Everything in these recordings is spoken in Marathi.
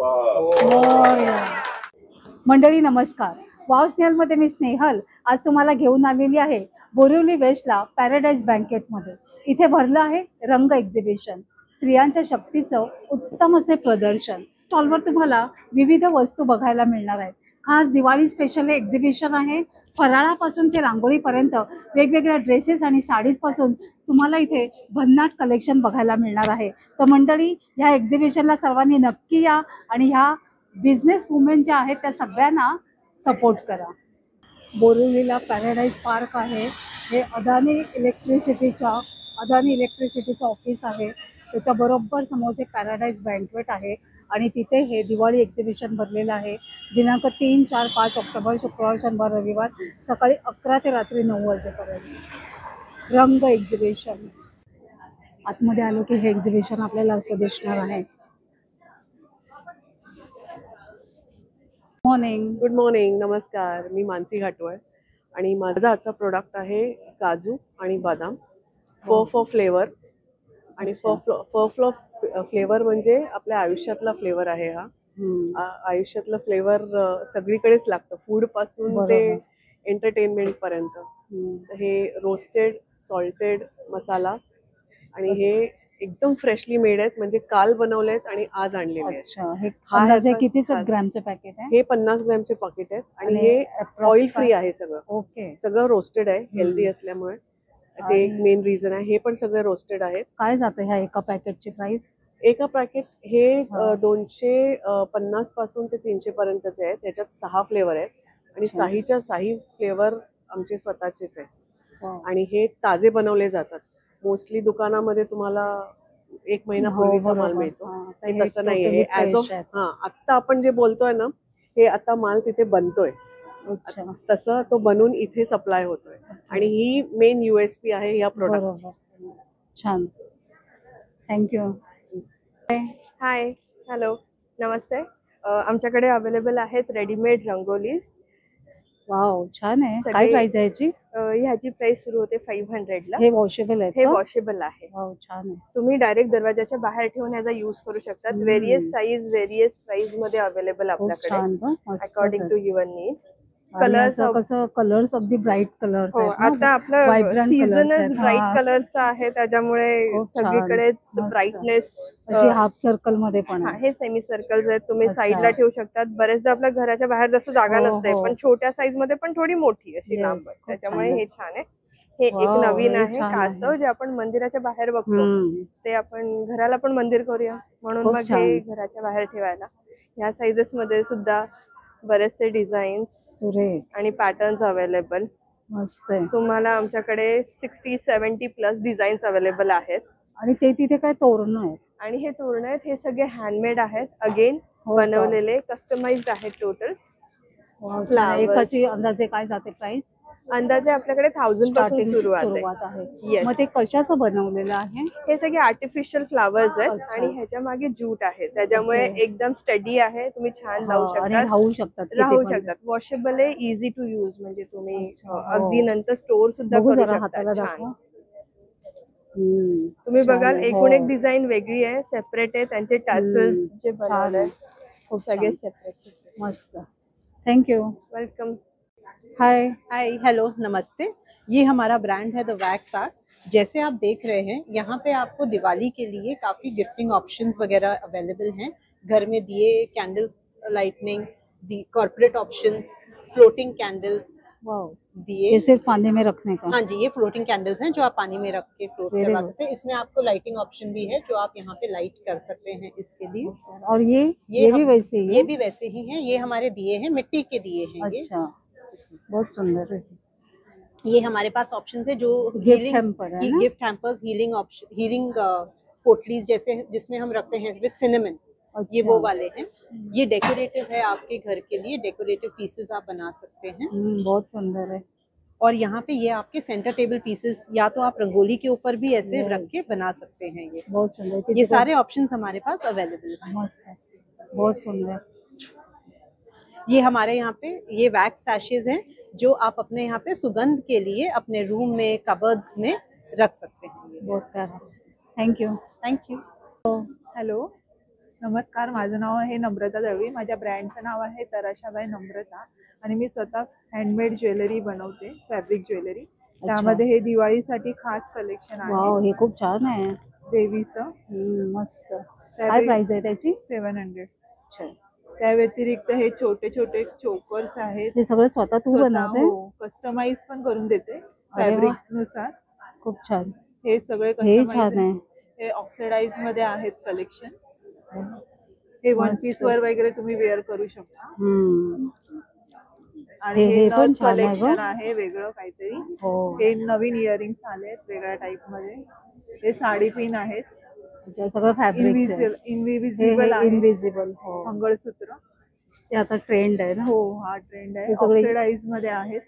मोरया. मंडळी नमस्कार. वाव स्नेहलमध्ये मी स्नेहल आज तुम्हाला घेऊन आलेली आहे बोरिवली वेस्टला पॅराडाईज बँकेटमध्ये. इथे भरलं आहे रंग एक्झिबिशन, स्त्रियांच्या शक्तीचं उत्तम असे प्रदर्शन. स्टॉलवर तुम्हाला विविध वस्तू बघायला मिळणार आहेत. खास दिवाळी स्पेशल हे एक्झिबिशन आहे. फराळापासून ते रांगोळीपर्यंत वेगवेगळ्या ड्रेसेस आणि साडीज पासून तुम्हाला इथे भन्नाट कलेक्शन बघायला मिळणार आहे. तर मंडळी ह्या एक्झिबिशनला सर्वांनी नक्की या आणि ह्या बिझनेस वुमेन ज्या आहेत त्या सगळ्यांना सपोर्ट करा. बोरिवलीला पॅराडाईज पार्क आहे. हे अदानी इलेक्ट्रिसिटीचं ऑफिस आहे. त्याच्या बरोबर समोर ते पॅराडाईज बँक्वेट आहे आणि तिथे हे दिवाळी एक्झिबिशन भरलेलं आहे. दिनांक 3, 4, 5 ऑक्टोबर शुक्रवार, शनिवार, रविवार सकाळी 11 ते रात्री 9 वाजेपर्यंत रंग एक्झिबिशन. आतमध्ये आलो की हे एक्झिबिशन आपल्याला असं दिसणार आहे. मॉर्निंग. गुड मॉर्निंग, नमस्कार. मी मानसी घाटवळ आणि माझा आजचा प्रोडक्ट आहे काजू आणि बदाम फॉर फ्लेवर. आणि फॉर फ्लेवर म्हणजे आपल्या आयुष्यातला फ्लेवर आहे. हा आयुष्यातला फ्लेवर सगळीकडेच लागतं, फूड पासून ते एंटरटेनमेंट पर्यंत. हे रोस्टेड सॉल्टेड मसाला आणि हे एकदम फ्रेशली मेड आहेत, म्हणजे काल बनवलेत आणि आज आणलेले आहेत. हे किती ग्रॅमचे पॅकेट आहे? हे 50 ग्रॅमचे पॅकेट आहेत आणि हे ऑइल फ्री आहे सगळं. ओके. सगळं रोस्टेड आहे, हेल्दी असल्यामुळे ते एक मेन रिझन आहे. हे पण सगळे रोस्टेड आहेत. काय जातं ह्या एका पॅकेटची प्राइस? एका पॅकेट हे 250 पासून ते 300 पर्यंतचे आहे. त्याच्यात 6 फ्लेवर आहेत आणि 6 फ्लेवर आमचे स्वतःचेच आहेत आणि हे ताजे बनवले जातात. मोस्टली दुकानामध्ये तुम्हाला 1 महिना पूर्वीचा माल मिळतो, तसं नाहीये. ऍज ऑफ आता आपण जे बोलतोय ना, हे आता माल तिथे बनतोय, तसं तो बनवून इथे सप्लाय होतोय आणि ही मेन USP आहे या प्रोडक्ट. छान, थँक्यू. हाय, हॅलो, नमस्ते. आमच्याकडे अवेलेबल आहेत रेडीमेड रंगोलीज. वाव, छान आहे. काय प्राइस आहे याची? ह्याची प्राइस सुरू होते 500 ला. हे वॉशेबल आहे? हे वॉशेबल आहे. वाव, छान आहे. तुम्ही डायरेक्ट दरवाजाच्या बाहेर ठेवून ह्याचा यूज करू शकतात. व्हेरियस साईज, व्हेरियस प्राइस मध्ये अवेलेबल आपल्याकडे, according to your need. Colours अगदी ब्राईट कलर्स आहेत. आता आपलं सीझनच ब्राईट कलर्सचा आहे, त्याच्यामुळे सगळीकडेच ब्राईटनेस. हाफ सर्कल मध्ये पण हे सेमी सर्कल्स आहेत, तुम्ही साईडला ठेवू शकतात. बरेचदा आपल्या घराच्या बाहेर जास्त जागा नसते, पण छोट्या साईज मध्ये पण थोडी मोठी अशी लांब, त्याच्यामुळे हे छान आहे. हे एक नवीन आहे कासव, जे आपण मंदिराच्या बाहेर बघतो, ते आपण घराला पण मंदिर करूया म्हणून मग हे घराच्या बाहेर ठेवायला. ह्या साईजेस मध्ये सुद्धा बरेचसे डिझाईन्स आणि पॅटर्न्स अवेलेबल. मस्त आहे. तुम्हाला आमच्याकडे 60-70 प्लस डिझाईन्स अवेलेबल आहेत. आणि ते तिथे काय तोरण आहेत? आणि हे तोरण आहेत, हे सगळे हँडमेड आहेत, अगेन बनवलेले, कस्टमाइज्ड आहेत टोटल. एकाची अंदाजे काय जाते प्राइस? अंदाजे आपल्याकडे 1000 पासून सुरुवात आहे. मग ते कशाचं बनवलेलं आहे? हे सगळे आर्टिफिशियल फ्लावर्स आहेत आणि ह्याच्या मागे जूट आहे, त्याच्यामुळे एकदम स्टडी आहे. तुम्ही छान राहू शकतात. वॉशेबल आहे, इझी टू यूज, म्हणजे तुम्ही अगदी नंतर स्टोर सुद्धा करू शकता. तुम्ही बघाल एकूण एक डिझाईन वेगळी आहे, सेपरेट आहे. त्यांचे टॅसल्स जे बनवले सगळे सेपरेट. मस्त, थँक्यू, वेलकम. हाय हेलो नमस्ते. ये हमारा ब्रांड है द वैक्स आर्ट. जैसे आप देख रहे हैं, यहाँ पे आपको दिवाली के लिए काफ़ी गिफ्टिंग ऑप्शंस वगैरह अवेलेबल हैं. घर में दिए, candles lightning, corporate options, floating candles, ये सिर्फ पानी में रखने का? हाँ जी, ये फ्लोटिंग कैंडल्स हैं जो आप पानी में रख के फ्लोट करवा सकते हैं. इसमें आपको लाइटिंग ऑप्शन भी है जो आप यहाँ पे लाइट कर सकते हैं इसके लिए. और ये भी वैसे ही? ये भी वैसे ही हैं. ये हमारे दिए हैं, मिट्टी के दिए हैं. अच्छा, बहुत सुंदर है. ये हमारे पास ऑप्शन है जो गिफ्ट हैम्पर्स, हीलिंग पोटलीज जैसे, जिसमें हम रखते हैं विद सिनेमन. ये वो वाले हैं. ये डेकोरेटिव है, आपके घर के लिए डेकोरेटिव पीसेस आप बना सकते हैं. बहुत सुंदर है. और यहाँ पे ये आपके सेंटर टेबल पीसेस, या तो आप रंगोली के ऊपर भी ऐसे रख के बना सकते हैं. ये बहुत सुंदर. ये सारे ऑप्शंस हमारे पास अवेलेबल है. मस्त है, बहुत सुंदर. ये हमारे यहाँ पे ये वैक्स सैशेज हैं जो आप अपने यहाँ पे सुगंध के लिए अपने रूम में, कबर्ड्स में रख सकते हैं. बहुत प्यारा. Thank you. Thank you. Hello, नमस्कार, माझं नाव आहे नम्रता दळवी. माझ्या ब्रँडचं नाव आहे तराशाबाई नम्रता आणि मी स्वतः हँडमेड ज्वेलरी बनवते, फॅब्रिक ज्वेलरी. त्यामध्ये हे दिवाळीसाठी खास कलेक्शन वाव, आहे हे खूप छान आहे. देवीचं. मस्त. काय प्राइस आहे त्याची? 700. अच्छा. त्या व्यतिरिक्त हे छोटे छोटे चोकर्स आहेत. हे सगळं स्वतः तू बनवते? कस्टमाइज पण करून देते अरे वा. फॅब्रिक नुसार. खूप छान. हे सगळे हे छान कस्टमाइज आहे. हे ऑक्सिडाइज मध्ये आहेत कलेक्शन. हे वन पीस वर वगैरे तुम्ही वेअर करू शकता. आणि हे हे पण छान आहे कलेक्शन गं. आहे वेगळं काहीतरी. हो. हे नवीन इयरिंग्स आलेत वेगळ्या टाइप मध्ये. हे साडी पिन आहेत. अच्छा, सगळं फॅब्रिक आहे. इनविजिबल आहे. इनविजिबल. हो. मंगळसूत्र. ते आता ट्रेंड आहे ना. हो, हा ट्रेंड आहे. हे सगळे- ऑक्सिडाइज मध्ये आहेत.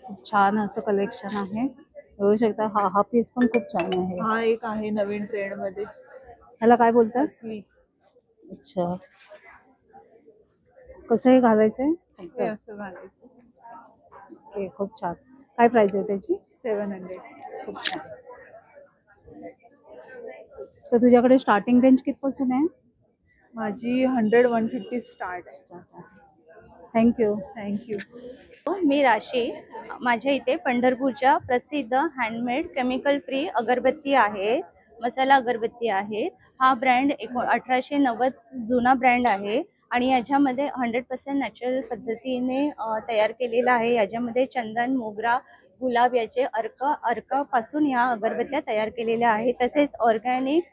खूप छान असं कलेक्शन आहे. बघू शकता, हा पीस पण खूप छान आहे. हा एक आहे नवीन ट्रेंड मध्ये. ह्याला काय बोलतात? असली. अच्छा. कसं हे घालायचंय? हे असं घालायचं. ओके, खूप छान. काय प्राइस आहे त्याची? 700. खूप छान. तर तुझ्याकडे स्टार्टिंग रेंज कितपासून आहे? माझी 100-150 स्टार्ट आहे. थँक्यू. थँक्यू. मी राशी. माझ्या इथे पंढरपूरच्या प्रसिद्ध हँडमेड केमिकल फ्री अगरबत्ती आहे, मसाला अगरबत्ती आहे. हा ब्रँड 1890 जुना ब्रँड आहे आणि याच्यामध्ये 100% नॅचरल पद्धतीने तयार केलेला आहे. याच्यामध्ये चंदन, मोगरा, गुलाब याचे अर्कापासून ह्या अगरबत्त्या तयार केलेल्या आहेत. तसेच ऑर्गॅनिक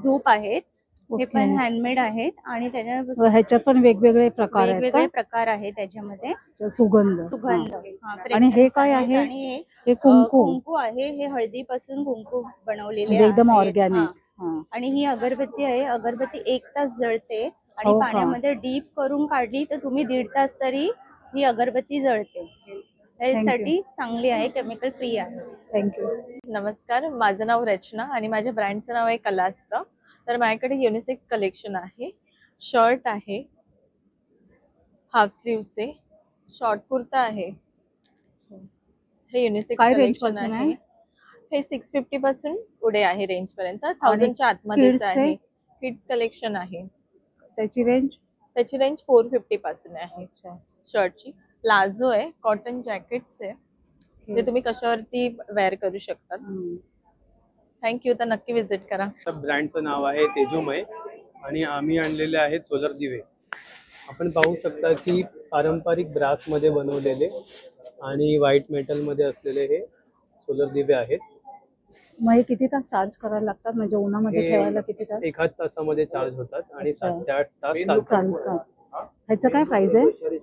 धूप आहेत. हे पण ओके. हँडमेड आहेत आणि त्याच्या ह्याच्यात पण वेगवेगळे प्रकार आहेत वेगवेगळे का? प्रकार आहेत त्याच्यामध्ये. सुगंध. सुगंध. हा. हा, आणि हे fragrance काय आहेत. आहे? आणि हे हे कुंकू. कुंकू आहे. हे हळदीपासून कुंकू बनवलेले म्हणजे एकदम आहेत. ऑर्गॅनिक. हा. आणि ही अगरबत्ती आहे. अगरबत्ती 1 तास जळते आणि हो का? पाण्यामध्ये डीप करून काढली तर तुम्ही 1.5 तास तरी ही अगरबत्ती जळते. त्यासाठी चांगली आहे, केमिकल फ्री आहे. थँक्यू. नमस्कार, माझं नाव रचना आणि माझ्या ब्रँडचं नाव आहे कलास्त्र. तर माझ्याकडे युनिसेक्स कलेक्शन आहे. शर्ट आहे, हाफ स्लीव्हचे, शॉर्ट कुर्ता आहे. हे युनिसेक्स काय range कलेक्शन पासून आहे. आहे? हे 650 पासून पुढे आहे रेंज पर्यंत. आणि 1000च्या आतमध्येच kids आहे. चे? किड्स कलेक्शन आहे. त्याची रेंज? त्याची रेंज 450 पासून आहे. शर्टची प्लाझो आहे, कॉटन जॅकेट्स आहे. ते तुम्ही कशावरती वेअर करू शकतात. थँक्यू. तर नक्की विजिट करा. ब्रँडचं नाव आहे तेजोमय आणि आम्ही आणलेले आहेत सोलर दिवे. आपण पाहू शकता की पारंपरिक ब्रासमध्ये बनवलेले आणि व्हाईट मेटलमध्ये असलेले हे सोलर दिवे आहेत. मग हे किती तास चार्ज करायला लागतात? म्हणजे उन्हामध्ये हे ठेवायला किती तास 1 तासामध्ये चार्ज होतात आणि अच्छा. 7 ते 8 तास चालतात. चालतात? ह्याचं काय प्राइस आहे?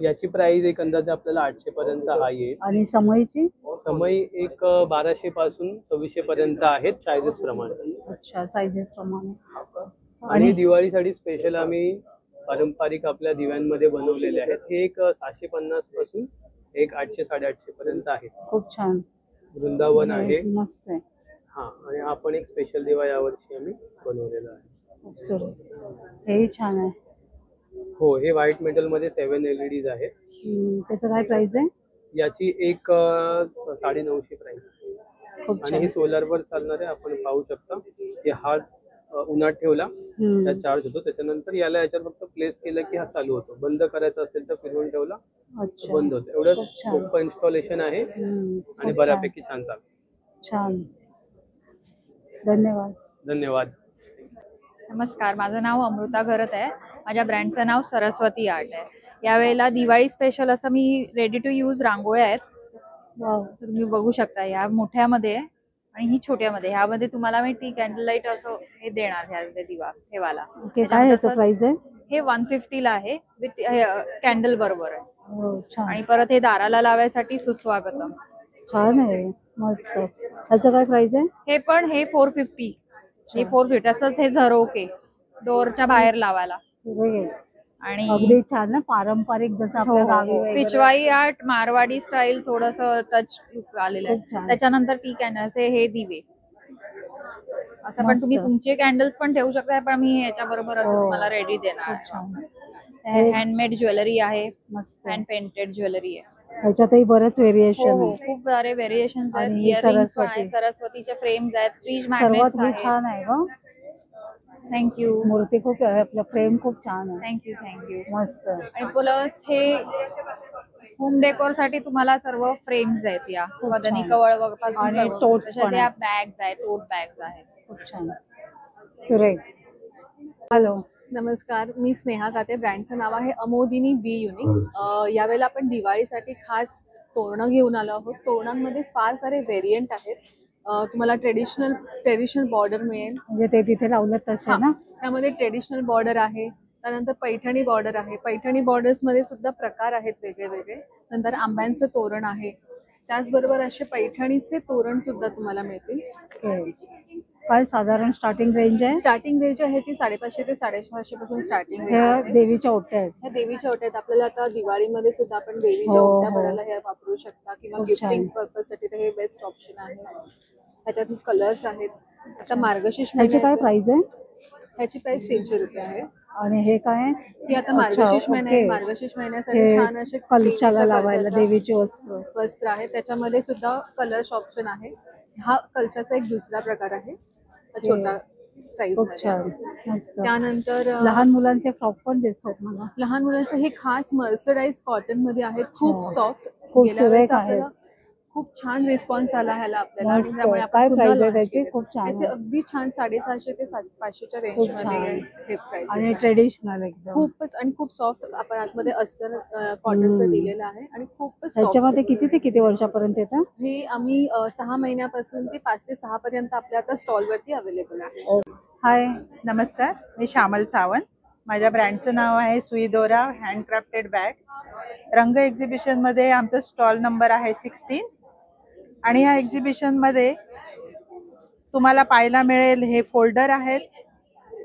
याची प्राइस एक अंदाजे आपल्याला 800 पर्यंत हा येईल. आणि समईची? समय एक 1200 पासून 2400 पर्यंत आहेत सायझेस प्रमाणे. अच्छा, साइजेस प्रमाणे. आणि दिवाळीसाठी स्पेशल आम्ही पारंपरिक आपल्या दिव्यांमध्ये बनवलेले आहेत. हे एक 650 पासून एक 800-850 पर्यंत आहेत. खूप छान. वृंदावन आहे. मस्त आहे. हा, आणि हा पण एक स्पेशल दिवा यावर्षी आम्ही बनवलेला आहे. खूपसूरत. हेही छान आहे. हो, हे व्हाईट मेटल मध्ये 7 LEDs आहेत. त्याचं काय प्राइस आहे? याची एक 950 प्राइस आहे. खूप आणि छान. हे सोलर वर चालणार आहे. आपण पाहू शकता की हा उन्हात ठेवला त्या चार्ज होतो. त्याच्यानंतर याच्यावर फक्त प्लेस केलं की हा चालू होतो. बंद करायचा असेल तर फिरवून ठेवला अच्छा. बंद होतं. एवढं खूप छान. सोपं इन्स्टॉलेशन आहे आणि खूप बऱ्यापैकी छान चालतं. छान. धन्यवाद. धन्यवाद. नमस्कार, माझं नाव अमृता घरत आहे. माझ्या ब्रँडचं नाव सरस्वती आर्ट आहे. यावेळेला दिवाळी स्पेशल असं मी रेडी टू यूज रांगोळ्या आहेत. वाव. तर तुम्ही बघू शकता, या मोठ्यामध्ये आणि ही छोट्यामध्ये. ह्यामध्ये तुम्हाला मी टी कॅन्डल लाईट असं हे देणार, ह्यामध्ये दिवा ठेवायला. ओके, काय ह्याचं प्राइस आहे? हे 150 ला आहे, विथ कॅन्डल बरोबर आहे. हो, छान. आणि परत हे दाराला लावायसाठी सुस्वागतम. छान आहे. मस्त. ह्याचं काय प्राइस आहे? हे पण हे 450. हे 450 असंच हे झरोके डोरच्या बाहेर लावायला. सुरेख आहे. आणि अगदी छान ना, पारंपरिक जसं आपल्या गावी वगैरे. पिचवाई आर्ट, मारवाडी स्टाईल, थोडस टच लुक आलेलं खूप आहे. छान. त्याच्यानंतर टी कॅन्डल्सचे हे दिवे असं पण मस्त. तुम्ही तुमचे कॅन्डल्स पण ठेवू शकता, पण मी याच्या बरोबर असं हो. तुम्हाला रेडी खूप देणार. छान. हँडमेड ज्वेलरी आहे, मस्त. हँड पेंटेड ज्वेलरी आहे. ह्याच्यातही बरेच हो व्हेरिएशन हो आहे. खूप सारे व्हेरिएशन्स आहेत. आणि ही इयरिंग्स पण सरस्वती. आहेत, सरस्वतीचे फ्रेम्स आहेत, फ्रीज सर्वात मॅग्नेट्स ही आहेत. छान आहे ग. थँक्यू मूर्ती खूप आहे, आपलं फ्रेम खूप छान आहे. Thank you thank you. मस्त. आणि प्लस हे होम डेकोर साठी तुम्हाला सर्व फ्रेम्स आहेत या मदनी छान. कवळ पासून आणि सर्व. totes तशाच पण या आहेत. बॅग्स आहेत, टोट बॅग्स आहेत. खूप छान. सुरेख. हॅलो. नमस्कार, मी स्नेहा काते. ब्रँडचं नाव आहे अमोदिनी बी युनिक. यावेळेला आपण दिवाळीसाठी खास तोरणं घेऊन आलो आहोत. तोरणांमध्ये फार सारे व्हेरियंट आहेत. तुम्हाला ट्रेडिशनल बॉर्डर मिळेल. म्हणजे ते तिथे लावलं तसे ना. त्यामध्ये ट्रेडिशनल बॉर्डर आहे, त्यानंतर पैठणी बॉर्डर आहे. पैठणी बॉर्डर्समध्ये सुद्धा प्रकार आहेत वेगळे वेगळे. नंतर आंब्यांचं तोरण आहे. त्याचबरोबर असे पैठणीचे तोरण सुद्धा तुम्हाला मिळतील. ओके. काय साधारण स्टार्टिंग रेंज आहे? स्टार्टिंग रेंज आहे ती 550 ते 650 पासून स्टार्टिंग रेंज ह्या आहे. देवीच्या ओट्या आहेत. ह्या देवीच्या ओट्या आहेत. आपल्याला आता दिवाळीमध्ये सुद्धा आपण देवीच्या हो, ओट्या हो. भरायला ह्या वापरू शकता किंवा खूप गिफ्टिंग छान. पर्पजसाठी तर हे बेस्ट ऑप्शन आहे. ह्याच्यात कलर्स आहेत. आता मार्गशीर्ष ह्याची काय महिन्याचं- प्राइस आहे? ह्याची प्राइस 300 रुपये आहे. आणि हे काय आहे? ही आता अच्छा, मार्गशीर्ष महिना आहे. ओके. मार्गशीर्ष महिन्यासाठी हे छान असे कलशाला देवीच्या लावायला कलशाचं देवीची वस्त्र. वस्त्र आहे. त्याच्यामध्ये सुद्धा कलर्स ऑप्शन आहे. हा कलशाचा एक दुसरा प्रकार आहे, छोटा साईज खूप मध्ये. छान. मस्त. त्यानंतर लहान मुलांचे फ्रॉक पण दिसतात मला. लहान मुलांचं हे खास मर्सराइज कॉटन मध्ये आहेत. खूप हो. सॉफ्ट. खूप गेल्या वेळेस सुरेख आपल्याला खूप छान रिस्पॉन्स आला ह्याला आपल्याला आणि मस्त. त्यामुळे काय आपण पुन्हा प्राइस आहे launch त्याची? केले. खूप छान त्याचे आहे. अगदी छान 750 ते 500च्या रेंज खूप मध्ये छान. हे प्राइस आणि ट्रेडिशनल एकदम. खूपच आणि खूप सॉफ्ट. आपण आतमध्ये अस्तर कॉटनचं दिलेलं आहे आणि खूपच सॉफ्ट. ह्याच्यामध्ये किती ते किती वर्षापर्यंत येतं? हे आम्ही 6 महिन्यापासून ते 5 ते 6 पर्यंत आपल्या आता स्टॉलवरती अवेलेबल आहे. हाय. नमस्कार, मी श्यामल सावंत. माझ्या ब्रँडचं नाव आहे सुईदोरा हँडक्राफ्टेड बॅग. रंग एक्झिबिशनमध्ये आमचा स्टॉल नंबर आहे 16 आणि ह्या एक्झिबिशनमध्ये तुम्हाला पाहायला मिळेल हे फोल्डर आहेत,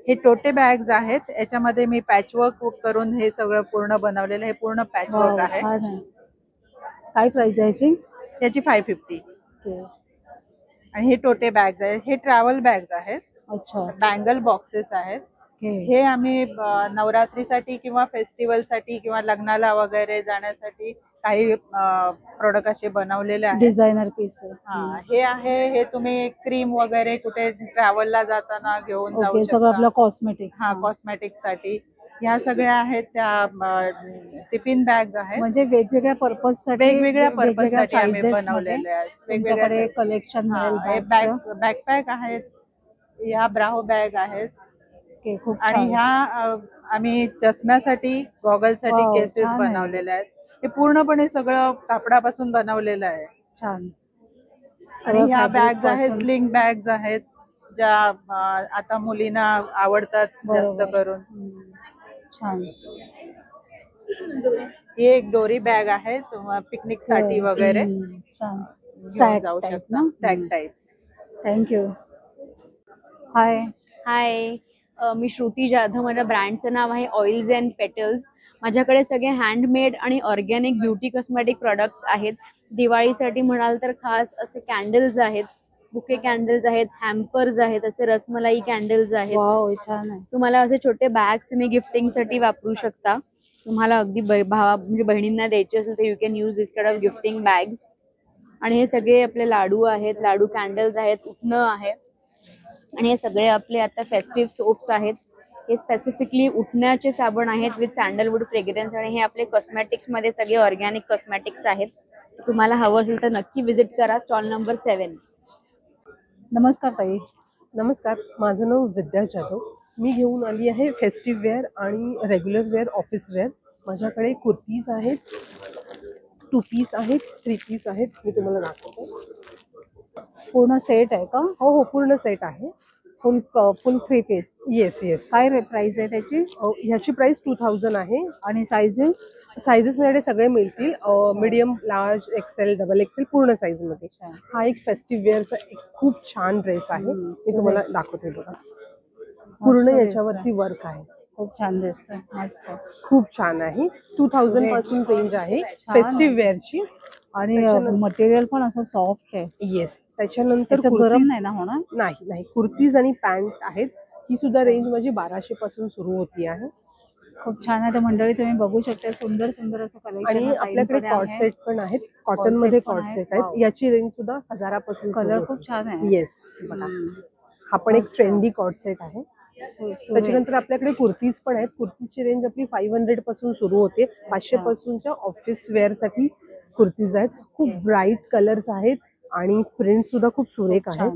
हे टोटे बॅग्स आहेत. याच्यामध्ये मी पॅचवर्क करून हे सगळं पूर्ण बनवलेलं आहे. हे पूर्ण पॅचवर्क वाव, आहे. छान आहे. काय प्राइस आहे याची? याची 550. ओके. आणि हे टोटे बॅग्स आहेत. हे ट्रॅव्हल बॅग्स आहेत. अच्छा. बँगल बॉक्सेस आहेत. ओके. हे आम्ही नवरात्रीसाठी किंवा फेस्टिवलसाठी किंवा लग्नाला वगैरे जाण्यासाठी काही प्रोडक्ट असे बनवलेले आहेत. डिझायनर पीस आहे. हा, हे आहे, हे तुम्ही क्रीम वगैरे कुठे ट्रॅव्हलला जाताना घेऊन जाऊ ओके. सगळं आपलं शकता. कॉस्मेटिक. हा, कॉस्मेटिक्स साठी ह्या सगळ्या आहेत. त्या टिफिन बॅग्स आहेत. म्हणजे वेगवेगळ्या पर्पज साठी वेगवेगळ्या पर्पज साठी आम्ही sizes बनवलेले मध्ये आहेत. तुमच्याकडे कलेक्शन मिळेल हे bags चं. बॅकपॅक आहेत. ह्या ब्राहो बॅग आहेत. ओके. खूप आणि छान. ह्या आम्ही चष्म्यासाठी गॉगलसाठी वाव, केसेस छान आहे. बनवलेले आहेत. हे पूर्णपणे सगळं कापडापासून बनवलेलं आहे. छान. आणि सगळं ह्या fabric बॅग्स आहेत, पासून. स्लिंग बॅग्स आहेत, ज्या आता मुलींना आवडतात जास्त बरोबर. करून. छान. ही एक दोरी बॅग आहे पिकनिक साठी वगैरे छान. घेऊन सॅक जाऊ टाईप शकता. ना. Sack type. Thank you. Hi. Hi, मी श्रुती जाधव. माझ्या ब्रँडचं नाव आहे ऑइल्स अँड पेटल्स. माझ्याकडे सगळे हँडमेड आणि ऑर्गॅनिक ब्युटी कॉस्मेटिक प्रॉडक्ट्स आहेत. दिवाळीसाठी म्हणाल तर खास असे कॅन्डल्स आहेत, बुके कॅन्डल्स आहेत, हॅम्पर्स आहेत, असे रसमलाई कॅन्डल्स आहेत. वाव, छान आहे. तुम्हाला असे छोटे बॅग्स तुम्ही गिफ्टिंगसाठी वापरू शकता. तुम्हाला अगदी म्हणजे बहिणींना द्यायचे असेल तर you can use this kind of gifting bags. आणि हे सगळे आपले लाडू आहेत, लाडू कॅन्डल्स आहेत, उठणं आहे. आणि हे सगळे आपले आता फेस्टिव्ह सोप्स आहेत. हे स्पेसिफिकली उठण्याचे साबण आहेत विथ सॅन्डलवूड फ्रेग्रन्स. आणि हे आपले कॉस्मेटिक्स मध्ये सगळे ऑर्गॅनिक कॉस्मेटिक्स आहेत. तुम्हाला हवं असेल तर नक्की विजिट करा स्टॉल नंबर 7. नमस्कार ताई. नमस्कार, माझं नाव विद्या जाधव. मी घेऊन आली आहे फेस्टिव्ह वेअर आणि रेग्युलर वेअर, ऑफिस वेअर. माझ्याकडे कुर्तीज आहेत, 2 पीस आहेत, 3 पीस आहेत. मी तुम्हाला दाखवतो. पूर्ण सेट आहे का? हो हो, पूर्ण सेट आहे. Full 3 piece. Yes yes. काय प्राइस आहे त्याची? ह्याची प्राइस 2000 आहे. आणि साईजेस? साईजेस माझ्याकडे सगळे मिळतील. Medium, large, XL, double XL, पूर्ण साईज मध्ये. हा एक फेस्टिव्ह वेअरचा एक खूप छान ड्रेस आहे. मी तुम्हाला दाखवते बघा. पूर्ण याच्यावरती वर्क आहे. खूप छान दिसतंय. मस्त. खूप छान आहे. 2000 पासून रेंज आहे फेस्टिव्ह वेअरची. आणि मटेरियल पण असं सॉफ्ट आहे. येस. त्याच्यानंतर गरम नाही ना होणार? नाही. कुर्तीज आणि पॅन्ट आहेत. ही सुद्धा रेंज माझी 1200 पासून सुरू होती आहे. खूप छान आहे. तर मंडळी तुम्ही बघू शकता सुंदर सुंदर असं कलेक्शन आणि आपल्याकडे कॉर्ड सेट पण आहेत, कॉटन मध्ये कॉर्ड सेट आहेत. याची रेंज सुद्धा 1000पासून कलर खूप छान आहे. येस बघा, हा पण एक ट्रेंडी कॉर्ड सेट आहे. त्याच्यानंतर आपल्याकडे कुर्तीज पण आहेत. कुर्तीची रेंज आपली 500 पासून सुरू होते. 500 पासूनच्या ऑफिस वेअर साठी कुर्तीज आहेत. खूप ब्राईट कलर्स आहेत आणि प्रिंट सुद्धा खूप सुरेख आहेत.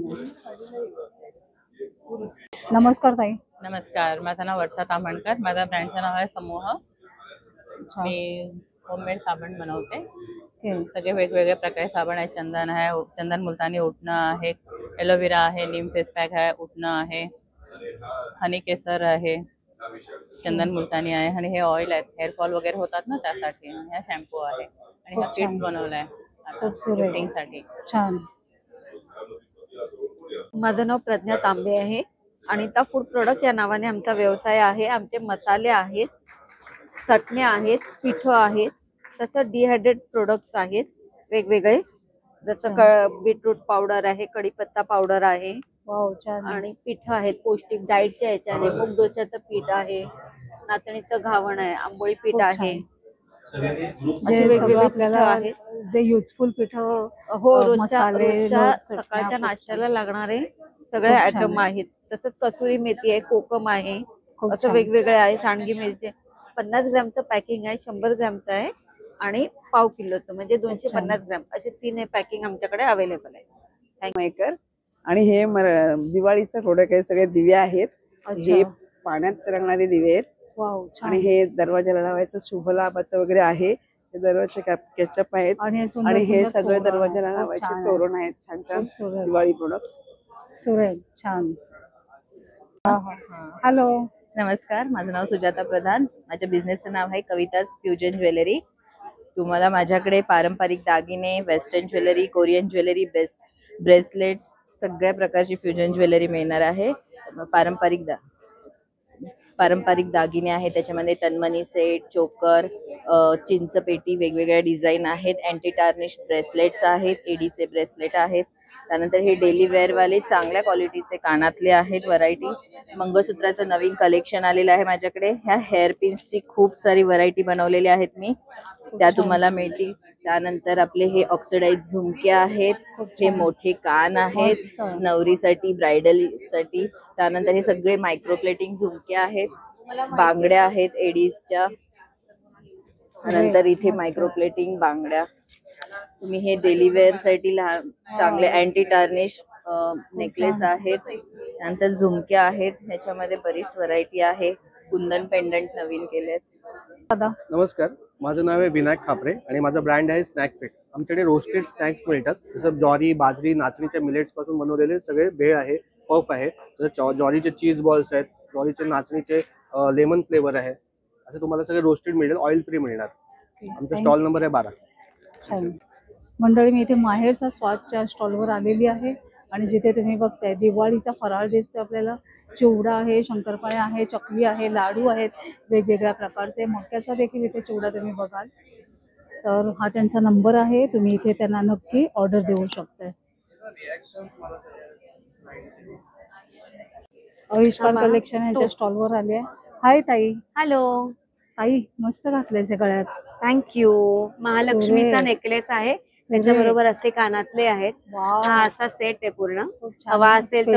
नमस्कार ताई. नमस्कार, माझं नाव वर्षा तामणकर. माझ्या ब्रँडचं नाव आहे समूह. मी होममेड साबण बनवते. सगळे वेगवेगळे प्रकारचे साबण आहे. चंदन आहे, चंदन मुलतानी उठणं आहे, एलोवेरा आहे, नीम फेस पॅक आहे, उठणं आहे, हनी केसर आहे, चंदन मुलतानी आहे आणि हे ऑइल आहेत. हेअरफॉल वगैरे होतात ना त्यासाठी. हा शॅम्पू आहे आणि हा किट बनवलाय साठी. छान. माझं नाव प्रज्ञा तांबे आहे. अनिता फूड प्रोडक्ट या नावाने आमचा व्यवसाय आहे. आमचे मसाले आहेत, चटण्या आहेत, पिठं आहेत, तसं डिहायड्रेट प्रोडक्ट्स आहेत वेगवेगळे, जसं बीटरूट पावडर आहे, कढीपत्ता पावडर आहे आणि पिठं आहेत पौष्टिक डाएटच्या याच्याने. मूग डोश्याचं पीठ आहे, नाचणीचं घावण आहे, आंबोळी पीठ आहे. आपल्याला जे युजफुल पीठ रोजच्या सकाळच्या नाश्त्याला लागणारे सगळे आयटम आहेत. तसंच कसुरी मेथी आहे, कोकम आहे, असं वेगवेगळे आहे. सांडगी मिरची 50 ग्रॅमचं पॅकिंग आहे, 100 ग्रॅमचं आहे आणि पाव किलोचं म्हणजे 250 ग्रॅम असे 3 पॅकिंग आमच्याकडे अवेलेबल आहे. मेकर आणि हे दिवाळीचं प्रोडक्ट आहे. सगळे दिवे आहेत. हे पाण्यात तरंगणारे दिवे आहेत. आणि हे दरवाजाला लावायचं शुभ लाभाचं वगैरे आहे. हे दरवाजे केचप आहेत आणि हे सगळे दरवाजाला लावायचे तोरण आहेत. छान छान दिवाळी प्रोडक्ट. छान. हॅलो, नमस्कार, माझं नाव सुजाता प्रधान. माझ्या बिझनेसचं नाव आहे कविताज फ्युजन ज्वेलरी. तुम्हाला माझ्याकडे पारंपरिक दागिने, western jewellery, Korean jewellery, bracelets, सगळ्या प्रकारची फ्युजन ज्वेलरी मिळणार आहे. पारंपरिक दागिने आहेत, त्याच्यामध्ये तन्मनी सेट, चोकर, चिंचपेटी, वेगवेगळ्या डिझाईन आहेत. अँटी टार्निश ब्रेसलेट्स आहेत, एडीचे ब्रेसलेट आहेत. त्यानंतर हे डेली वेअर वाले चांगल्या क्वालिटीचे कानातले आहेत. व्हरायटी मंगळसूत्राचं नवीन कलेक्शन आलेलं आहे माझ्याकडे. ह्या हेअर पिन्सची खूप सारी व्हरायटी बनवलेली आहेत मी, त्या तुम्हाला मिळतील. त्यानंतर आपले हे ऑक्सिडाइज झुमके आहेत, हे मोठे कान आहेत नवरीसाठी, ब्रायडल साठी. त्यानंतर हे सगळे मायक्रोप्लेटिंग झुमके आहेत, बांगड्या आहेत एडीजच्या. नंतर इथे मायक्रोप्लेटिंग बांगड्या. तुम्ही हे डेली वेअर साठी चांगले अँटी टार्निश नेकलेस आहेत. त्यानंतर झुमके आहेत, ह्याच्यामध्ये बरीच व्हरायटी आहे. कुंदन पेंडंट नवीन केलेत. नमस्कार, माझं नाव आहे विनायक खापरे आणि माझा ब्रँड आहे स्नॅक फिट. आमच्याकडे रोस्टेड स्नॅक्स मिळतात, जसं ज्वारी, बाजरी, नाचणीच्या मिलेट्स पासून बनवलेले सगळे भेळ आहे, पफ आहे, जसं ज्वारीचे चीज बॉल्स आहेत, ज्वारीचे नाचणीचे लेमन फ्लेवर आहे. असं तुम्हाला सगळे रोस्टेड मिळेल, ऑइल फ्री मिळणार. आमचा स्टॉल नंबर आहे 12. मंडळी, मी इथे माहेरचा स्वादच्या स्टॉलवर आलेली आहे आणि जिथे तुम्ही बघताय दिवाळीचा फराळ दिसतो आपल्याला. चिवडा आहे, शंकरपाळ्या आहे, चकली आहे, लाडू आहेत वेगवेगळ्या प्रकारचे. मक्याचा देखील इथे चिवडा तुम्ही बघाल तर हा त्यांचा नंबर आहे. तुम्ही इथे त्यांना नक्की ऑर्डर देऊ शकताय. आविष्कार कलेक्शन यांच्या स्टॉलवर आले आहे. हाय ताई. हॅलो ताई, मस्त घातलंय गळ्यात. थँक्यू. महालक्ष्मीचा नेकलेस आहे, त्याच्याबरोबर असे कानातले आहेत. हा असा सेट आहे पूर्ण. हवा असेल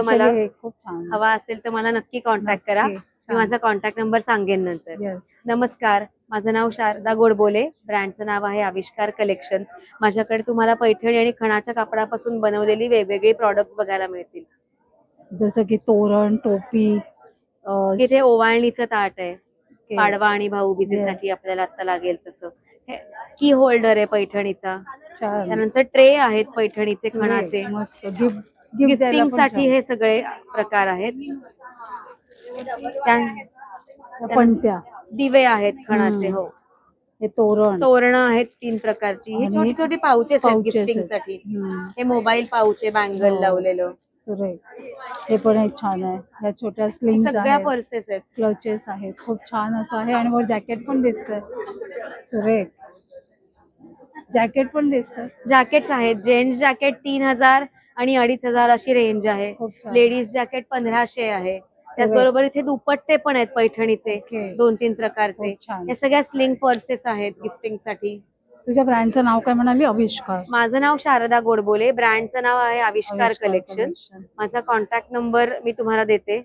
तर मला नक्की कॉन्टॅक्ट करा. मी माझा कॉन्टॅक्ट नंबर सांगेन नंतर. नमस्कार, माझं नाव शारदा गोडबोले. ब्रँडचं नाव आहे आविष्कार कलेक्शन. माझ्याकडे तुम्हाला पैठणी आणि खणाच्या कापडापासून बनवलेली वेगवेगळी प्रॉडक्ट्स बघायला मिळतील, जसं की तोरण, टोपी. इथे ओवाळणीचं ताट आहे, पाडवा आणि भाऊबीजेसाठी आपल्याला आता लागेल तसं. की होल्डर आहे पैठणीचा. त्यानंतर ट्रे आहेत पैठणीचे, खणाचे. गिफ्टिंग साठी हे सगळे प्रकार आहेत. दिवे आहेत खणाचे. हो, हे तोरण आहेत 3 प्रकारची. ही छोटी छोटी पाउचेस आहेत गिफ्टिंग साठी. हे मोबाईल पाउच आहे, बँगल लावलेलं. हे पण एक छान आहे. या छोट्या स्लिंग्स सगळ्या पर्सेस आहेत, क्लचेस आहेत. खूप छान असं आहे आणि वर जॅकेट पण दिसतंय. सुरेख जॅकेट पण दिसतंय. जॅकेट्स आहेत. जेंट्स जॅकेट 3000 आणि 2500 अशी रेंज आहे. लेडीज जॅकेट 1500 आहे. त्याचबरोबर इथे दुपट्टे पण आहेत पैठणीचे, ओके. 2-3 प्रकारचे. खूप छान. हे सगळ्या स्लिंग पर्सेस आहेत गिफ्टिंग साठी. तुझ्या ब्रँडचं नाव काय म्हणाली? आविष्कार. माझं नाव शारदा गोडबोले, ब्रँडचं नाव आहे आविष्कार कलेक्शन. माझा कॉन्टॅक्ट नंबर मी तुम्हाला देते.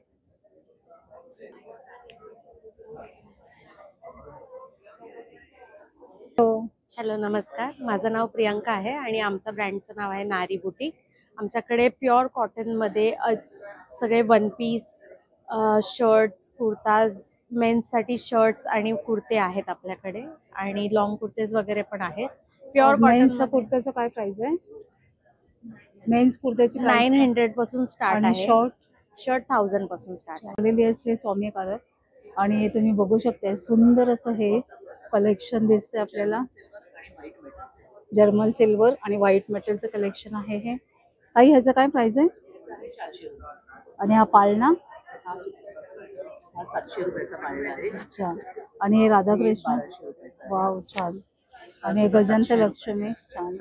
हॅलो, नमस्कार. माझं नाव प्रियंका आहे आणि आमचं ब्रँडचं नाव आहे नारी बुटीक. आमच्याकडे प्युअर कॉटन मध्ये सगळे वन पीस, शर्ट्स, कुर्ताज, मेन्ससाठी शर्ट्स आणि कुर्ते आहेत आपल्याकडे आणि लॉंग कुर्तेज वगैरे पण आहेत. प्युअर मेन्सचं कॉटन कुर्त्याचं काय प्राइस आहे? मेन्स कुर्त्याची 900 पासून स्टार्ट आणि आहे. शॉर्ट शर्ट 1000 पासून स्टार्ट आहे. आलेली असते स्वामी कारक आणि तुम्ही बघू शकता सुंदर असं हे कलेक्शन दिसतंय आपल्याला. जर्मन सिल्वर आणि व्हाईट मेटलचं कलेक्शन आहे हे. ताई ह्याचं काय प्राइस आहे? आणि हा पाळणा? हा 700 रुपयाचा पाळणा आहे. अच्छा. आणि हे राधाकृष्ण? वाव, छान. आणि हे गजांत लक्ष्मी, छान.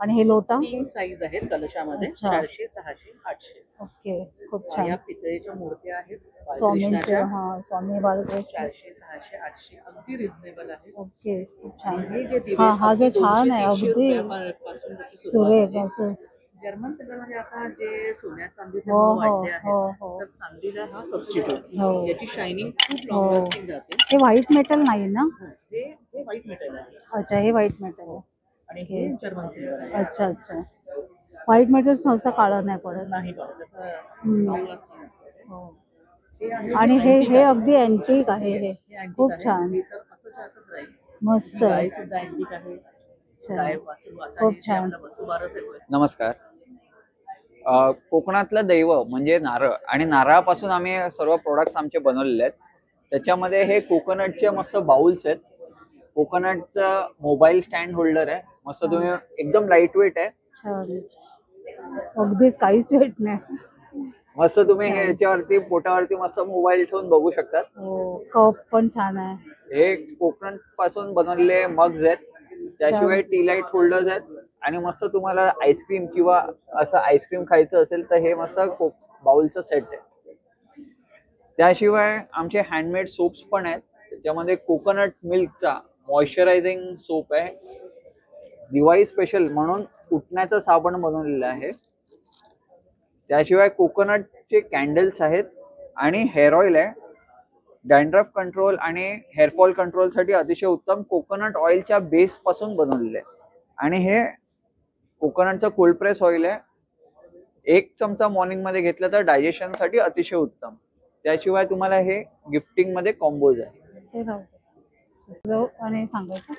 आणि हे लोटा? 3 साईज आहेत कलशामध्ये, अच्छा. 400, 600, 800. ओके, खूप छान. या पितळेच्या मूर्त्या आहेत स्वामींचे, बालकृष्णाच्या. हा स्वामी बालकृष्ण. 400, 600, 800 अगदी रिझनेबल आहे. ओके, खूप छान. हे जे दिवे हा हा जो अगदी छान आहे 200-300 अगदी रुपयापासून त्याची सुरुवात सुरेख आहे. असं. जर्मन सिल्वरमध्ये आता जे सोन्या चांदीचे हो, भाव हो, वाढले हो, आहेत, हो. तर चांदीला हा सबस्टिट्यूट, हो. याची शायनिंग खूप हो. लॉंग लास्टिंग राहते. हे व्हाईट मेटल नाही ना? हे व्हाईट मेटल आहे अच्छा, हे व्हाईट मेटल आहे. आणि हे जर्मन सिल्वर आहे. अच्छा अच्छा. व्हाईट मेटल सहसा काळं नाही पडत. नाही पडत, त्याचं हम्म. लॉंग लास्टिंग असतं. हो. हे आहे आणि जे हे antique हे आहे. अगदी अँटिक आहे हे. Yes, हे antique खूप आहे. छान. हे तर असंच्या असंच राहील. मस्त ही आहे. गाय सुद्धा अँटिक आहे. अच्छा. गाय वासरू आता खूप हे जे छान. आपला वसुबारस येतोय. नमस्कार. कोकणातलं दैव म्हणजे नारळ आणि नारळापासून आम्ही सर्व प्रोडक्ट्स आमचे बनवलेले आहेत. त्याच्यामध्ये हे कोकोनटचे मस्त बाउल्स आहेत. कोकोनटचं मोबाईल स्टँड होल्डर आहे. मस्त तुम्ही एकदम लाईट वेट आहे. छान. अगदीच काहीच वेट नाही. मस्त तुम्ही ह्याच्यावरती पोटावरती मस्त मोबाईल ठेवून बघू शकतात. हो, कप पण छान आहे. हे कोकोनट पासून बनवलेले मग्स आहेत. त्याशिवाय टी लाईट होल्डर्स आहेत आणि मस्त तुम्हाला आईस्क्रीम किंवा असं आईस्क्रीम खायचं असेल तर हे मस्त बाउलचं सेट आहे. त्याशिवाय आमचे हँडमेड सोप्स पण आहेत. त्याच्यामध्ये कोकोनट मिल्कचा मॉइश्चरायझिंग सोप आहे. दिवाळी स्पेशल म्हणून उठण्याचं साबण बनवलेलं आहे. त्याशिवाय कोकोनटचे कॅन्डल्स आहेत आणि हेअर ऑइल आहे. डॅन्ड्रफ कंट्रोल आणि हेअरफॉल कंट्रोलसाठी अतिशय उत्तम कोकोनट ऑइलच्या बेस पासून बनवलेले आहे. आणि हे कोकोनटचं कोल्ड प्रेस ऑइल आहे. 1 चमचा मॉर्निंग मध्ये घेतलं तर डायजेशन साठी अतिशय उत्तम. त्याशिवाय तुम्हाला हे गिफ्टिंग मध्ये कॉम्बोज आहे. ते राहू आणि सांगायचं.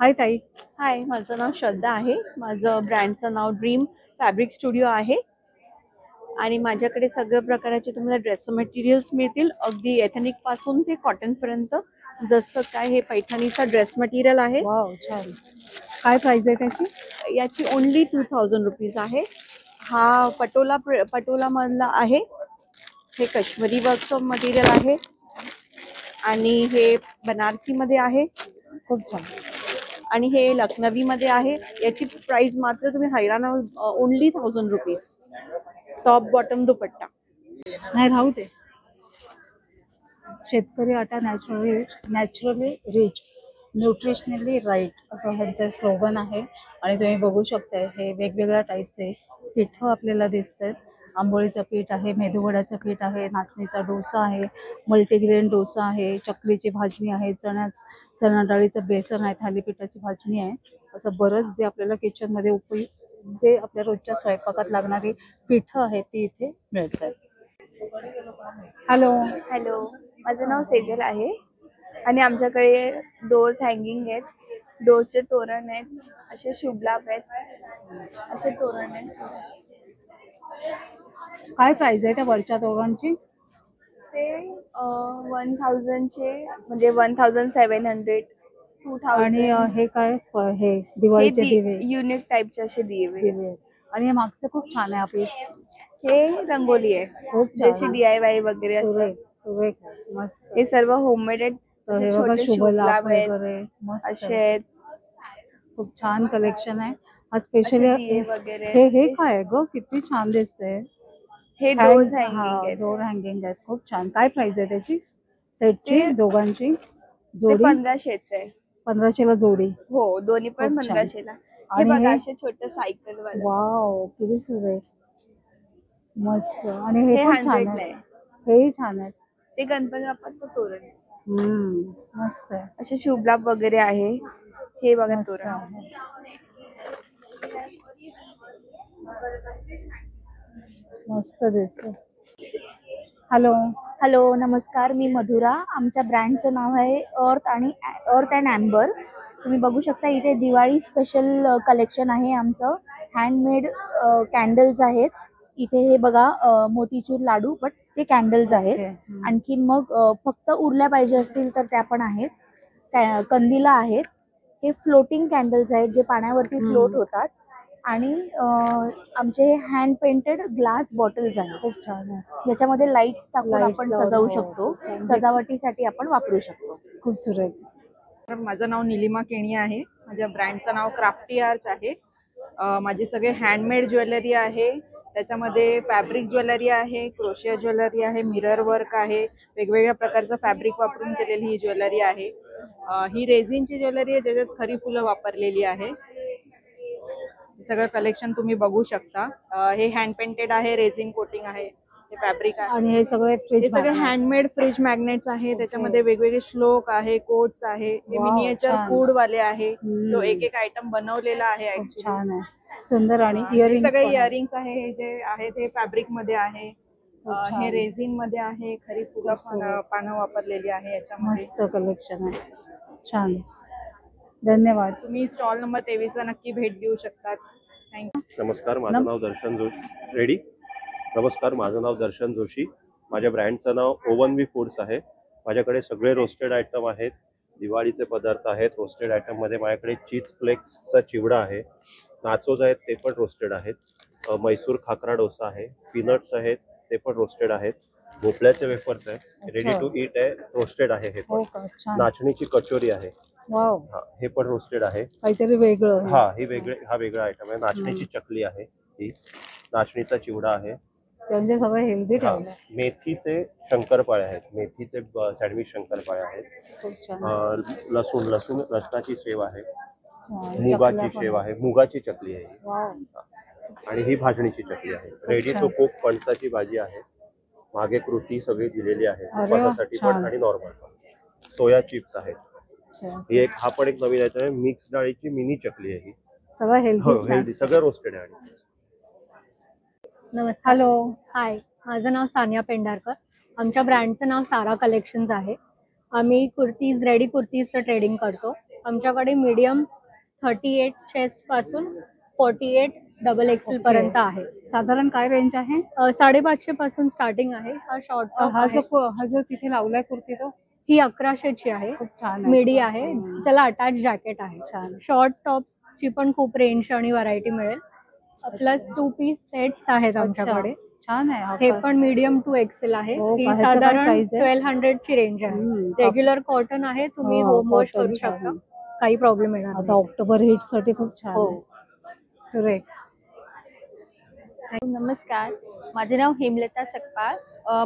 हाय ताई. हाय, माझं नाव श्रद्धा आहे. माझं ब्रँडचं नाव ड्रीम फॅब्रिक स्टुडिओ आहे आणि माझ्याकडे सगळ्या प्रकारचे तुम्हाला ड्रेस मटेरियल्स मिळतील, अगदी एथनिक पासून ते कॉटन पर्यंत. जसं काय हे पैठणीचा ड्रेस मटेरियल आहे. वाव, छान. काय प्राइस आहे त्याची? याची ओनली 2000 रुपीज आहे. हा पटोला मधला आहे. हे काश्मीरी वर्कचं मटेरियल आहे आणि हे बनारसी मध्ये आहे. खूप छान. आणि हे लखनवी मध्ये आहे. याची प्राइस मात्र तुम्ही हैराण ओनली 1000 रुपीज. टॉप बॉटम दुपट्टा. नाही, राहू दे. शेतकरी आटा नॅचरली रिच, न्यूट्रिशनली राईट असं ह्यांचं स्लोगन आहे. आणि तुम्ही बघू शकताय हे वेगवेगळ्या टाईपचे पिठं आपल्याला दिसत आहेत. आंबोळीचं पीठ आहे, मेदूवड्याचं पीठ आहे, नाचणीचा डोसा आहे, मल्टीग्रेन डोसा आहे, चकलीची भाजणी आहे, चणा डाळीचं बेसन आहे, थालीपीठाची भाजणी आहे. असं बरंच जे आपल्याला किचनमध्ये जे आपल्या रोजच्या स्वयंपाकात लागणारी पिठं आहेत ती इथे मिळतात. हॅलो. हॅलो, माझं नाव सेजल आहे आणि आमच्याकडे डोर्स हँगिंग आहेत, डोर्सचे तोरण आहेत, असे शुभलाभ आहेत, असे तोरण आहेत. काय प्राइस आहे त्या वरच्या तोरणांची? ते 1000चे म्हणजे 1700, 2000. आणि हे काय हे दिवाळीचे दिवे, युनिक टाइपचे असे दिवे. आणि हे मागचं खूप छान आहे ऑफिस. हे रंगोली आहे, खूप छान. जशी DIY वगैरे असं. सुरेख, मस्त. हे सर्व होममेड आहेत. हे असे बघा, छोटे शुभ लाभ शुभलाभ आहेत, वगैरे मस्त असे आहे. आहेत. खूप छान कलेक्शन आहे. हा स्पेशली असे दिवे वगैरे. हे काय आहे ग? किती छान दिसतंय. हे डोअर्स हँगिंग आहेत. डोर हँगिंग आहेत. खूप छान. काय प्राइस आहे त्याची सेटची दोघांची ते जोडी? 1500च आहे. 1500 ला जोडी. हो दोन्ही पण खूप छान. 1500ला. हे आणि बघा हे? असे छोटे सायकल वाले. वाव किती सुरेख. मस्त. आणि हे हे पण 100 छान ला आहे. आहे. हेही छान आहे. ते गणपती बाप्पाचं तोरण आहे. मस्त आहे. असे शुभलाभ वगैरे आहे. हे बघा मस्त तोरण. आहे. मस्त दिसतं. हॅलो. हॅलो नमस्कार, मी मधुरा. आमच्या ब्रँडचं नाव आहे अर्थ अँड ॲम्बर. तुम्ही बघू शकता इथे दिवाळी स्पेशल कलेक्शन आहे आमचं. हँडमेड कॅन्डल्स आहेत इथे. हे बघा मोतीचूर लाडू, बट ते कॅन्डल्स आहेत. आणखीन मग फक्त उरल्या पाहिजे असतील तर त्या पण आहेत. कंदिला आहेत. हे फ्लोटिंग कॅन्डल्स आहेत जे पाण्यावरती फ्लोट होतात. आणि आमचे हे हँड पेंटेड ग्लास बॉटल्स आहेत. खूप छान आहे. ज्याच्यामध्ये लाईट्स टाकून Lights आपण लावून, सजवू हो. शकतो. छान. सजावटीसाठी आपण वापरू शकतो. खूप सुरेख. तर माझं नाव निलिमा केणी आहे. माझ्या ब्रँडचं नाव क्राफ्टी आर्च आहे. माझी सगळे हँडमेड ज्वेलरी आहे. त्याच्यामध्ये फॅब्रिक ज्वेलरी आहे, क्रोशिया ज्वेलरी आहे, मिरर वर्क आहे. वेगवेगळ्या प्रकारचं फॅब्रिक वापरून केलेली ही ज्वेलरी आहे. ही रेझिनची ज्वेलरी आहे ज्याच्यात खरी फुलं वापरलेली आहे. सगळं कलेक्शन तुम्ही बघू शकता. हे हँड पेंटेड आहे, रेझिन कोटिंग आहे, हे फॅब्रिक आहे. आणि हे सगळे हे सगळे हँडमेड फ्रिज मॅग्नेट्स आहे. त्याच्यामध्ये वेगवेगळे श्लोक आहे, कोट्स आहे. हे वाव, मिनिएचर छान. फूड वाले आहे. जो एक एक आयटम बनवलेला आहे actually. छान आहे. सुंदर. आणि हे इयरिंग्स सगळे पण आहे. इयरिंग्स आहे. हे जे आहेत हे फॅब्रिक मध्ये आहे. खूप छान. हे रेझिन मध्ये आहे. खरी फुलं खूप सुरेख. पानं वापरलेली आहे याच्यामध्ये. मस्त कलेक्शन आहे. छान. धन्यवाद. तुम्ही स्टॉल नंबर 23 ला नक्की भेट देऊ शकतात. थँक्यू. नमस्कार, माझं नाव दर्शन जोशी. रेडी. नमस्कार, माझं नाव दर्शन जोशी. माझ्या ब्रँडचं नाव ओवन वी फूड्स आहे. माझ्याकडे सगळे रोस्टेड आयटम आहेत. दिवाळीचे पदार्थ आहेत. रोस्टेड आयटम मध्ये माझ्याकडे चीज फ्लेक्सचा चिवडा आहे, नाचोज आहेत ते पण रोस्टेड आहेत, मैसूर खाकरा डोसा आहे, पीनट्स आहेत ते पण रोस्टेड आहेत, भोपळ्याचे वेफर्स आहेत, रेडी टू ईट आहे, रोस्टेड आहे. हे पण हो का? छान. नाचणीची कचोरी आहे. वाव. हा, हे पण रोस्टेड आहे. काहीतरी वेगळं. हा वेगळा आयटम आहे. नाचणीची चकली आहे, ही नाचणीचा चिवडा आहे. त्यांचे सगळे हेल्दी हा, ठेवले. मेथीचे शंकरपाळे आहेत, मेथीचे सँडविच शंकरपाळे आहेत. खूप छान. लसणाची सेव आहे, मुगाची शेव आहे, मुगाची चकली आहे ही. वाव. आणि ही भाजणीची चकली आहे. रेडी टू कुक फणसाची भाजी आहे. मागे कृती सगळी दिलेली आहे, अरे वा, उपवासासाठी पण छान. आणि नॉर्मल पण. सोया चिप्स आहेत. अच्छा. ही हा पण एक नवीन आयटम आहे. मिक्स डाळीची मिनी चकली आहे ही. सगळं हो, हेल्दी. हेल्दी, सगळं रोस्टेड आहे. आणि नमस्कार. हॅलो. हाय, माझं नाव सानिया पेंढारकर. आमच्या ब्रँडचं नाव सारा कलेक्शन्स आहे. आम्ही कुर्तीज, रेडी कुर्तीजचं ट्रेडिंग करतो. आमच्याकडे मीडियम 38 चेस्ट पासून 48 डबल एक्सेल पर्यंत आहे. साधारण काय रेंज आहे? 550 पासून स्टार्टिंग आहे. हा शॉर्ट टॉप आहे. हा जो तिथे लावलाय कुर्ती तो ही 1100ची आहे. खूप छान आहे. मिडी आहे. त्याला अटॅच जॅकेट आहे. छान. शॉर्ट टॉप्सची पण खूप रेंज आणि व्हरायटी मिळेल. प्लस 2 पीस सेट्स आहेत आमच्याकडे. छान आहे. हे पण मीडियम टू एक्सेल आहे. हो ही का? ह्याचं काय साधारण price आहे? 1200 ची रेंज आहे. रेग्युलर कॉटन आहे. तुम्ही हो, होम वॉश cotton करू छान शकता. आहे. काही प्रॉब्लेम येणार आता नाही. ऑक्टोबर हिट साठी खूप छान हो. आहे. सुरेख. नमस्कार, माझे नाव हेमलता सकपाळ.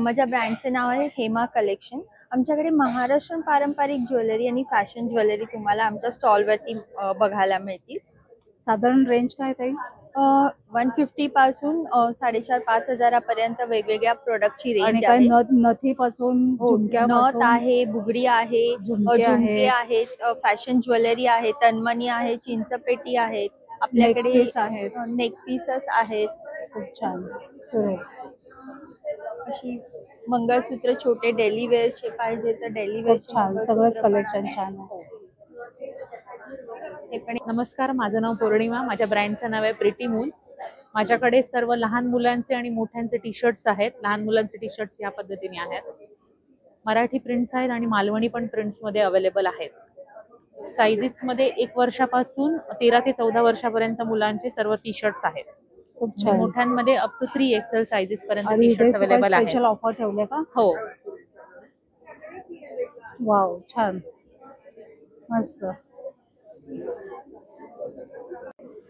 माझ्या ब्रँडचे नाव आहे हेमा कलेक्शन. आमच्याकडे महाराष्ट्रीयन पारंपरिक ज्वेलरी आणि फॅशन ज्वेलरी तुम्हाला आमच्या स्टॉलवरती बघायला मिळतील. साधारण रेंज काय ताई? 150 पासून 4,500-5 हजारापर्यंत वेगवेगळ्या प्रोडक्टची आणि रेंज काय आहे. नथीपासून हो, झुमक्यापासून नथ आहे, बुगडी आहे, झुमके झुमके आहेत. आहेत, फॅशन ज्वेलरी आहे, तन्मणी आहे, चिंचपेटी आहेत. आपल्याकडे Neckpiece आहेत. नेक पीसेस आहेत. खूप छान. सुरेख. अशी मंगळसूत्र छोटे डेली वेअरचे पाहिजे तर डेली खूप वेअरचे छान. सगळंच कलेक्शन छान आहे. नमस्कार, माझं नाव पौर्णिमा. माझ्या ब्रँडचं नाव आहे प्रिटी मून. माझ्याकडे सर्व लहान मुलांचे आणि मोठ्यांचे टी शर्ट्स आहेत. लहान मुलांचे टी शर्ट्स या पद्धतीने आहेत. मराठी प्रिंट्स आहेत आणि मालवणी पण प्रिंट्स मध्ये अवेलेबल आहेत. सायझेस मध्ये 1 वर्षापासून 13 ते 14 वर्षापर्यंत मुलांचे सर्व टी शर्ट्स आहेत. खूप आणि छान. मोठ्यांमध्ये अप टू 3 एक्सेल सायझेस पर्यंत आणि टी इथे शर्ट्स अवेलेबल आहेत. स्पेशल ऑफर ठेवले का? हो. वाव, छान. मस्त.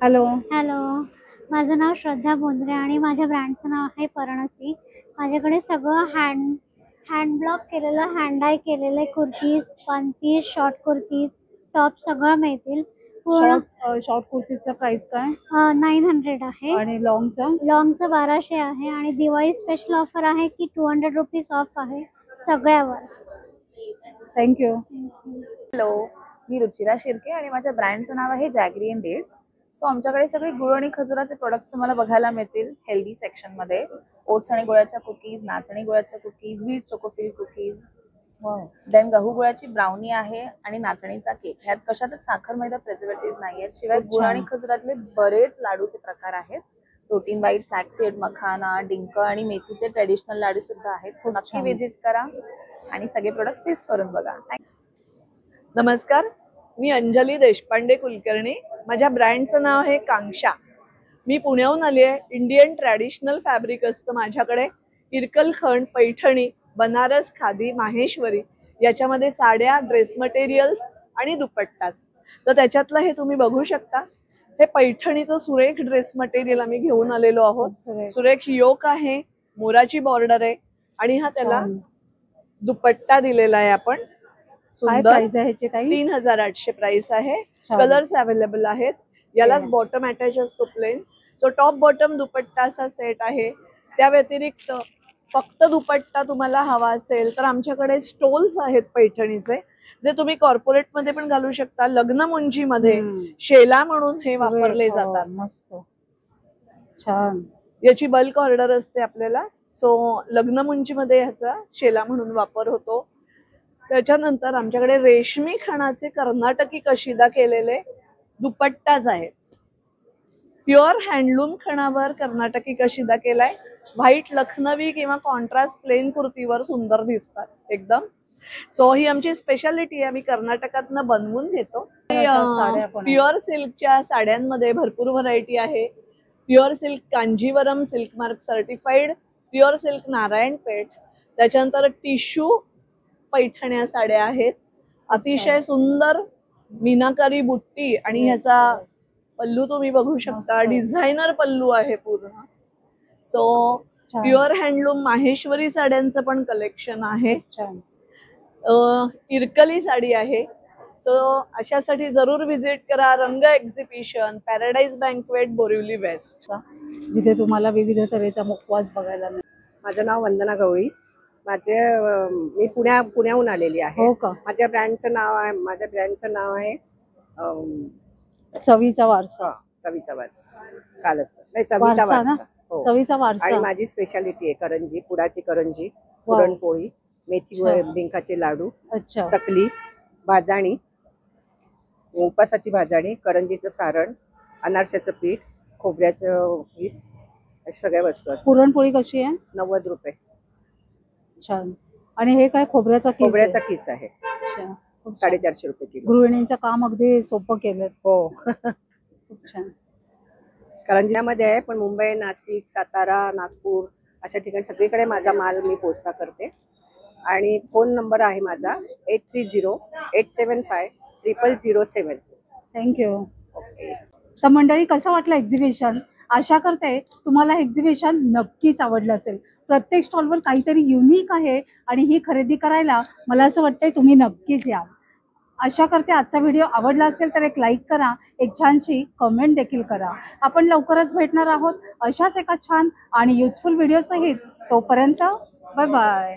हॅलो. हॅलो, माझं नाव श्रद्धा बोंद्रे आणि माझ्या ब्रँडचं नाव आहे परणसी. माझ्याकडे सगळं हँड ब्लॉक केलेलं, हँड डाय केलेले kurtis, one piece, short kurtis, top सगळं मिळतील. शॉर्ट कुर्तीचा प्राइस काय? 900 आहे. आणि लॉंगचं? लॉंगचं 1200 आहे आणि दिवाळी स्पेशल ऑफर आहे की 200 रुपीज ऑफ आहे सगळ्यावर. थँक्यू. हॅलो, मी रुचिरा शिर्के आणि माझ्या ब्रँडचं नाव आहे जॅगरी अँड डेट्स. सो आमच्याकडे सगळे गुळ आणि खजुराचे प्रोडक्ट्स तुम्हाला बघायला मिळतील हेल्दी सेक्शनमध्ये. ओट्स आणि गुळाच्या कुकीज, नाचणी गुळाच्या कुकीज, व्हीट चोकोफिल कुकीज, देन गहू गुळाची ब्राउनी आहे आणि नाचणीचा केक. ह्यात कशातच साखर, मैदा, प्रिझर्वेटिव्ह नाही आहेत. शिवाय गुळ आणि खजुरातले बरेच लाडूचे प्रकार आहेत. प्रोटीन बाईट, फ्लॅक्सीड, मखाना, डिंक आणि मेथीचे ट्रेडिशनल लाडू सुद्धा आहेत. सो नक्की व्हिजिट करा आणि सगळे प्रोडक्ट्स टेस्ट करून बघा. नमस्कार, मी अंजली देशपांडे कुलकर्णी. माझ्या ब्रँडचं नाव आहे कांक्षा. मी पुण्याहून आली आहे. इंडियन ट्रॅडिशनल फॅब्रिक असतं माझ्याकडे. इरकल खंड, पैठणी, बनारस, खादी, माहेश्वरी याच्यामध्ये साड्या, ड्रेस मटेरियल्स आणि दुपट्टाच. तर त्याच्यातलं हे तुम्ही बघू शकता. हे पैठणीचं सुरेख ड्रेस मटेरियल आम्ही घेऊन आलेलो आहोत. सुरेख योक आहे, मोराची बॉर्डर आहे आणि हा त्याला दुपट्टा दिलेला आहे आपण. सुंदर. 3800 प्राइस आहे. कलर्स अवेलेबल आहेत. यालाच बॉटम अटॅच असतो प्लेन. सो टॉप बॉटम दुपट्टा असा सेट आहे. त्या व्यतिरिक्त फक्त दुपट्टा तुम्हाला हवा असेल तर आमच्याकडे स्टोल्स आहेत पैठणीचे, जे तुम्ही कॉर्पोरेट मध्ये पण घालू शकता. लग्न मुंजीमध्ये शेला म्हणून हे वापरले जातात. मस्त, छान. याची बल्क ऑर्डर असते आपल्याला. सो लग्न मुंजीमध्ये ह्याचा शेला म्हणून वापर होतो. त्याच्यानंतर आमच्याकडे रेशमी खणाचे कर्नाटकी कशिदा केलेले दुपट्टाच आहेत. प्युअर हँडलूम खणावर कर्नाटकी कशिदा केलाय. व्हाईट लखनवी किंवा कॉन्ट्रास्ट प्लेन कुर्तीवर सुंदर दिसतात एकदम. सो ही आमची स्पेशालिटी आहे. आम्ही कर्नाटकातनं बनवून घेतो. प्युअर सिल्कच्या साड्यांमध्ये भरपूर व्हरायटी आहे. Pure silk Kanjeevaram silk mark certified, pure silk Narayanpeth. त्याच्यानंतर टिश्यू पैठण्या साड्या आहेत. अतिशय सुंदर मीनाकारी बुट्टी आणि ह्याचा पल्लू तुम्ही बघू शकता. डिझायनर पल्लू आहे पूर्ण. सो प्युअर हँडलूम माहेश्वरी साड्यांचं पण कलेक्शन आहे. इरकली साडी आहे. सो अशासाठी जरूर व्हिजिट करा. Rang exhibition, Paradise Banquet, Borivali West, जिथे तुम्हाला विविध तऱ्हेचा मुखवास बघायला मिळेल. माझं नाव वंदना गवळी. मी पुण्याहून आलेली आहे. हो का? माझ्या ब्रँडचं नाव आहे चवीचा वारसा. चवीचा वारसा. कालच नाही, चवीचा वारसा. हो. चवीचा वारसा. आणि माझी स्पेशालिटी आहे करंजी, पुडाची करंजी, पुरणपोळी, मेथी डिंकाचे लाडू, चकली, भाजाणी, उपासाची भाजाणी, करंजीचं सारण, अनारशाचं पीठ, खोबऱ्याचं पीस, अशा सगळ्या वस्तू असतात. पुरणपोळी कशी आहे? 90 रुपये. छान. आणि हे काय खोबऱ्याचा किस? खोबऱ्याचा किस आहे. 450 रुपये किलो. गृहिणींचं काम अगदी सोपं केलं. हो. खूप छान. करंजीमध्ये आहे, पण मुंबई, नाशिक, सातारा, नागपूर अशा ठिकाणी सगळीकडे माझा माल मी पोचता करते. आणि फोन नंबर आहे माझा 8308750007. थँक्यू. तर मंडळी, कसं वाटलं एक्झिबिशन? आशा करते तुम्हाला एक्झिबिशन नक्कीच आवडलं असेल. प्रत्येक स्टॉलवर काहीतरी युनिक आहे आणि ही खरेदी करायला मला असं वाटतंय तुम्ही नक्कीच या. आशा करते आजचा व्हिडिओ आवडला असेल तर एक लाईक करा, एक छानशी कमेंट देखील करा. आपण लवकरच भेटणार आहोत अशाच एका छान आणि युजफुल व्हिडिओ सहित. तोपर्यंत बाय बाय.